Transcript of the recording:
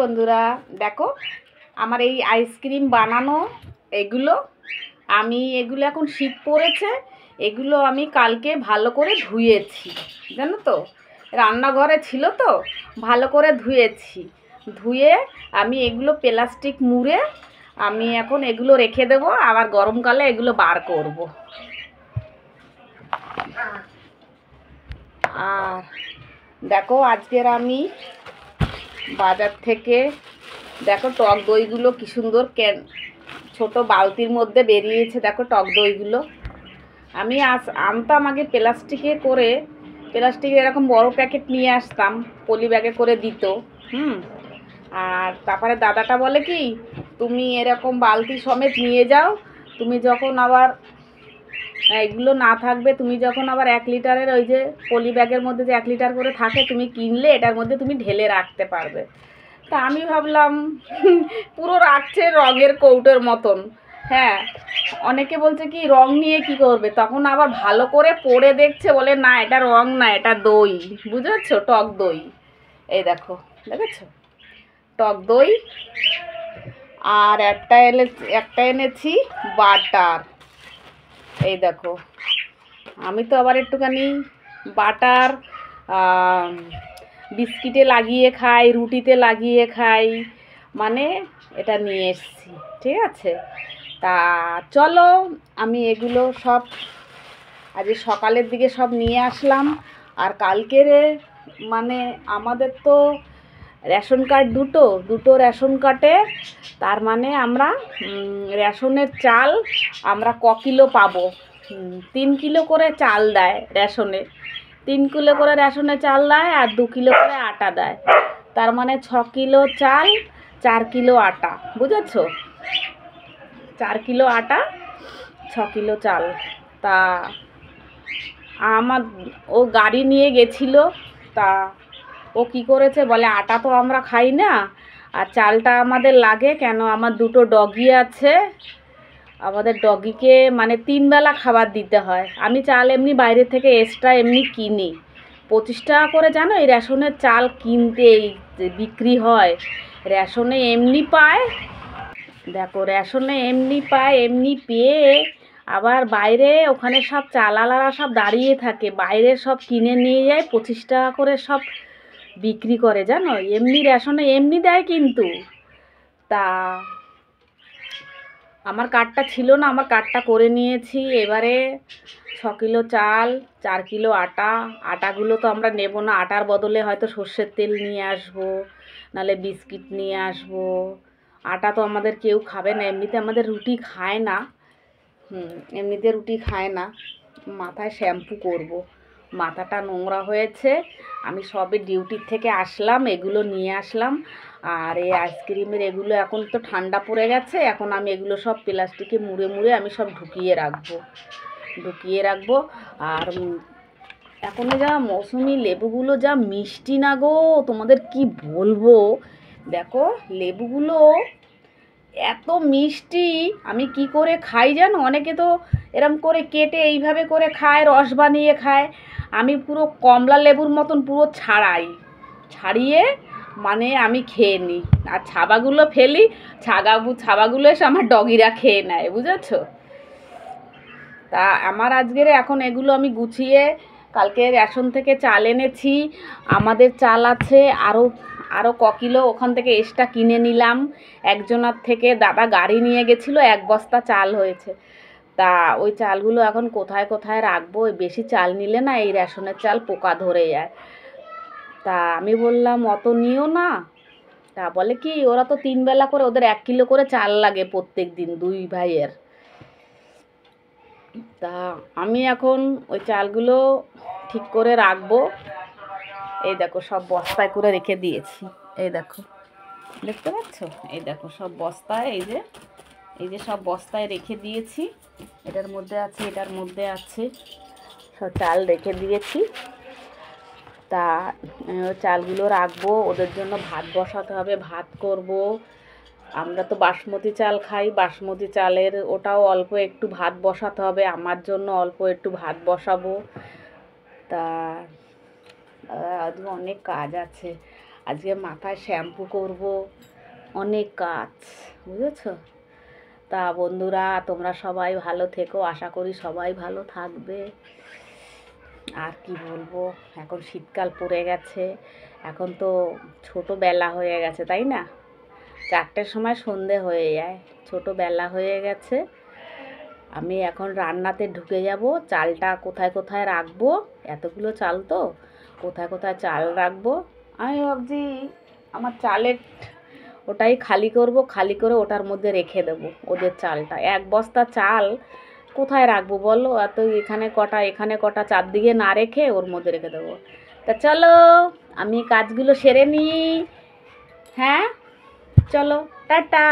বন্ধুরা দেখো আমার এই আইসক্রিম বানানো এগুলো এগুলো এখন শীত পড়েছে, এগুলো আমি কালকে ভালো করে ধুয়েছি, জানো তো, রান্নাঘরে ছিল তো ভালো করে ধুয়ে আমি এগুলো প্লাস্টিক মুড়ে আমি এখন এগুলো রেখে দেবো, আবার গরমকালে এগুলো বার করব। আর দেখো আজকের আমি বাজার থেকে দেখো টক দইগুলো কি সুন্দর ছোট বালতির মধ্যে বেরিয়েছে। দেখো টক দইগুলো আমি আনতাম আগে প্লাস্টিকে এরকম বড় প্যাকেট নিয়ে আসতাম, পলি ব্যাগে করে দিত। আর তারপরে দাদাটা বলে কি, তুমি এরকম বালতি সমেত নিয়ে যাও, তুমি যখন আবার এগুলো না থাকবে, তুমি যখন আবার 1 লিটারের ওই যে পলি ব্যাগের মধ্যে যে 1 লিটার করে থাকে তুমি কিনলে এটার মধ্যে তুমি ঢেলে রাখতে পারবে। তা আমি ভাবলাম পুরো রাখছে রঙের কৌটোর মতন। হ্যাঁ, অনেকে বলছে কি রং নিয়ে কি করবে, তখন আবার ভালো করে পড়ে দেখছে, বলে না এটা রং না, এটা দই, বুঝেছো, টক দই। এই দেখো, দেখেছো টক দই। আর একটা এনেছি বাটার। এই দেখো, আমি তো আবার একটুখানি বাটার বিস্কিটে লাগিয়ে খাই, রুটিতে লাগিয়ে খাই, মানে এটা নিয়ে এসেছি, ঠিক আছে। তা চলো আমি এগুলো সব আজ সকালের দিকে সব নিয়ে আসলাম। আর কালকের মানে আমাদের তো রেশন কার্ড দুটো রেশন কার্ডে, তার মানে আমরা রেশনের চাল আমরা কিলো পাবো। 3 কিলো করে চাল দেয় রেশনে, 3 কিলো করে রেশনে চাল দেয়, আর 2 কিলো করে আটা দেয়। তার মানে 6 কিলো চাল, 4 কিলো আটা, বুঝেছো, 4 কিলো আটা, 6 কিলো চাল। তা ও গাড়ি নিয়ে গেছিল, তা ও কি করেছে বলে, আটা তো আমরা খাই না, আর চালটা আমাদের লাগে কেন, আমার 2টো ডগি আছে, আমাদের ডগিকে মানে 3 বেলা খাবার দিতে হয়। আমি চাল এমনি বাইরে থেকে এক্সট্রা এমনি কিনি, 25 টাকা করে, জানো এই রেশনের চাল কিনতেই বিক্রি হয়। রেশনে এমনি পায়, দেখো রেশনে এমনি পায়, এমনি পেয়ে আবার বাইরে ওখানে সব চালালারা সব দাঁড়িয়ে থাকে, বাইরে সব কিনে নিয়ে যায়, 25 টাকা করে সব বিক্রি করে, জানো, এমনি রেশনে এমনি দেয় কিন্তু। তা আমার কার্ডটা ছিল না, আমার কার্ডটা করে নিয়েছি। এবারে 6 কিলো চাল, 4 কিলো আটাগুলো তো আমরা নেব না, আটার বদলে হয়তো সর্ষের তেল নিয়ে আসবো, নাহলে বিস্কিট নিয়ে আসবো। আটা তো আমাদের কেউ খাবে না, এমনিতে আমাদের রুটি খায় না, এমনিতে রুটি খায় না। মাথায় শ্যাম্পু করব, মাথাটা নোংরা হয়েছে। আমি সবে ডিউটির থেকে আসলাম, এগুলো নিয়ে আসলাম। আর এই আইসক্রিমের এগুলো এখন তো ঠান্ডা পড়ে গেছে, এখন আমি এগুলো সব প্লাস্টিকে মুড়ে আমি সব ঢুকিয়ে রাখবো। আর এখন যা মৌসুমি লেবুগুলো যা মিষ্টি না গো, তোমাদের কি বলবো। দেখো লেবুগুলো এত মিষ্টি, আমি কি করে খাই জানো, অনেকে তো এরম করে কেটে এইভাবে করে খায়, রস বানিয়ে খায়, আমি পুরো কমলা লেবুর মতন পুরো ছাড়িয়ে মানে আমি খেয়ে নিই, আর ছাবাগুলো ফেলি, ছাবাগুলো এসে আমার ডগিরা খেয়ে নেয়, বুঝেছো। তা আমার আজকের এখন এগুলো আমি গুছিয়ে, কালকে রেশন থেকে চাল এনেছি, আমাদের চাল আছে আরও কিলো ওখান থেকে এক্সট্রা কিনে নিলাম একজনের থেকে, দাদা গাড়ি নিয়ে গেছিলো, 1 বস্তা চাল হয়েছে। তা ওই চালগুলো এখন কোথায় রাখবো, বেশি চাল নিলে না এই রেশনের চাল পোকা ধরে যায়। তা আমি বললাম অত নিও না। তা বলে কি, ওরা তো 3 বেলা করে, ওদের 1 কিলো করে চাল লাগে প্রত্যেক দিন, 2 ভাইয়ের। তা আমি এখন ওই চালগুলো ঠিক করে রাখবো। এই দেখো সব বস্তায় করে রেখে দিয়েছি, এই দেখো, দেখতে পাচ্ছ, এই দেখো সব বস্তায়, এই যে সব বস্তায় রেখে দিয়েছি, এটার মধ্যে আছে সব চাল রেখে দিয়েছি। তা চালগুলো রাখবো, ওদের জন্য ভাত বসাতে হবে, ভাত করব। আমরা তো বাসমতি চাল খাই, বাসমতি চালের ওটাও অল্প একটু ভাত বসাতে হবে, আমার জন্য অল্প একটু ভাত বসাবো। তা আজকে অনেক কাজ আছে, আজকে মাথায় শ্যাম্পু করব, অনেক কাজ, বুঝেছো? তা বন্ধুরা, তোমরা সবাই ভালো থেকো, আশা করি সবাই ভালো থাকবে। আর কি বলবো, এখন শীতকাল পড়ে গেছে, এখন তো ছোটোবেলা হয়ে গেছে, তাই না? 4টের সময় সন্ধে হয়ে যায়, ছোটোবেলা হয়ে গেছে। আমি এখন রান্নাতে ঢুকে যাব। চালটা কোথায় কোথায় রাখবো, এতগুলো চাল তো কোথায় কোথায় চাল রাখবো। আমি ভাবছি আমার চালের ওটাই খালি করব, খালি করে ওটার মধ্যে রেখে দেবো ওদের চালটা। 1 বস্তা চাল কোথায় রাখবো বলো? এত এখানে কটা চারদিকে না রেখে ওর মধ্যে রেখে দেবো। তা চলো আমি কাজগুলো সেরে নিই। হ্যাঁ, চলো, টাটা।